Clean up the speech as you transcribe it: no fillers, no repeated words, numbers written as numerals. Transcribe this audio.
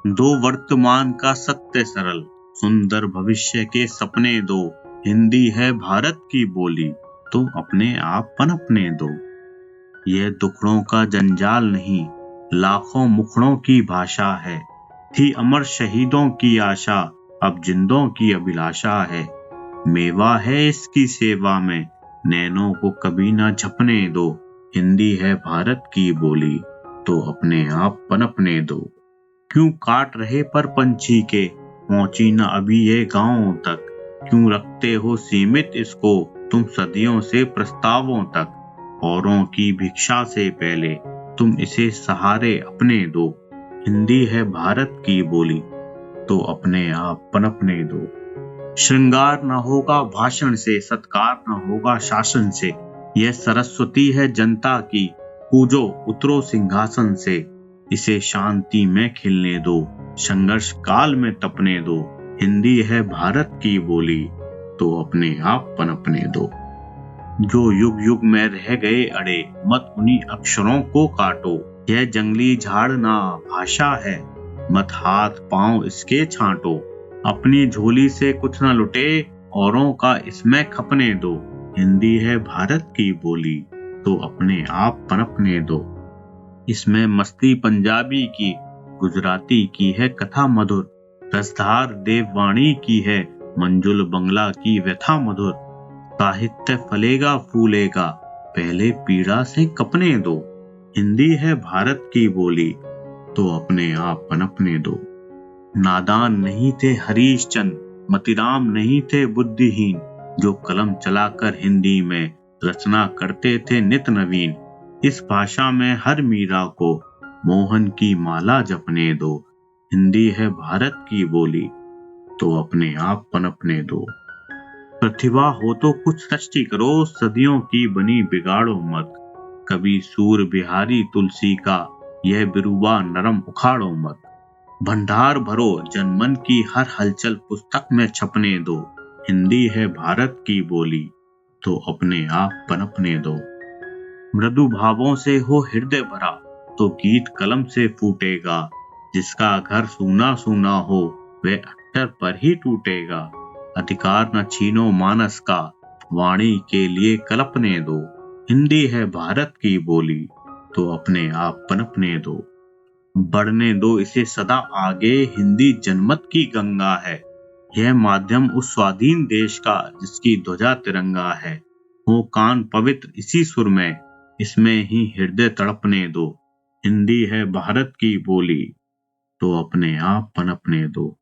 दो वर्तमान का सत्य सरल, सुंदर भविष्य के सपने दो। हिंदी है भारत की बोली, तो अपने आप पनपने दो। यह दुखड़ों का जंजाल नहीं, लाखों मुखड़ों की भाषा है। थी अमर शहीदों की आशा, अब जिंदों की अभिलाषा है। मेवा है इसकी सेवा में, नैनों को कभी ना झपने दो। हिंदी है भारत की बोली, तो अपने आप पनपने दो। क्यों काट रहे पर पंछी के, पहुंची न अभी ये गांवों तक। क्यों रखते हो सीमित इसको, तुम सदियों से प्रस्तावों तक। औरों की भिक्षा से पहले तुम इसे सहारे अपने दो। हिंदी है भारत की बोली, तो अपने आप पनपने दो। श्रृंगार न होगा भाषण से, सत्कार न होगा शासन से। यह सरस्वती है जनता की, पूजो उतरो सिंहासन से। इसे शांति में खिलने दो, संघर्ष काल में तपने दो। हिंदी है भारत की बोली, तो अपने आप पनपने दो। जो युग युग में रह गए अड़े, मत उन्हीं अक्षरों को काटो। यह जंगली झाड़ ना भाषा है, मत हाथ पांव इसके छांटो। अपनी झोली से कुछ न लुटे, औरों का इसमें खपने दो। हिंदी है भारत की बोली, तो अपने आप पनपने दो। इसमें मस्ती पंजाबी की, गुजराती की है कथा मधुर। रसधार देववाणी की है, मंजुल बंगला की व्यथा मधुर। साहित्य फलेगा फूलेगा, पहले पीड़ा से कपने दो। हिंदी है भारत की बोली, तो अपने आप पनपने दो। नादान नहीं थे हरीश चंद, मतीराम नहीं थे बुद्धिहीन। जो कलम चलाकर हिंदी में रचना करते थे नित नवीन। इस भाषा में हर मीरा को मोहन की माला जपने दो। हिंदी है भारत की बोली, तो अपने आप पनपने दो। प्रतिभा हो तो कुछ सृष्टि करो, सदियों की बनी बिगाड़ो मत। कभी सूर बिहारी तुलसी का, यह बिरुवा नरम उखाड़ो मत। भंडार भरो जनमन की हर हलचल पुस्तक में छपने दो। हिंदी है भारत की बोली, तो अपने आप पनपने दो। मृदु भावों से हो हृदय भरा, तो गीत कलम से फूटेगा। जिसका घर सूना सूना हो, वह अक्षर पर ही टूटेगा। अधिकार न छीनो मानस का, वाणी के लिए कल्पने दो। हिंदी है भारत की बोली, तो अपने आप पनपने दो। बढ़ने दो इसे सदा आगे, हिंदी जनमत की गंगा है। यह माध्यम उस स्वाधीन देश का, जिसकी ध्वजा तिरंगा है। हो कान पवित्र इसी सुर में, इसमें ही हृदय तड़पने दो। हिंदी है भारत की बोली, तो अपने आप पनपने दो।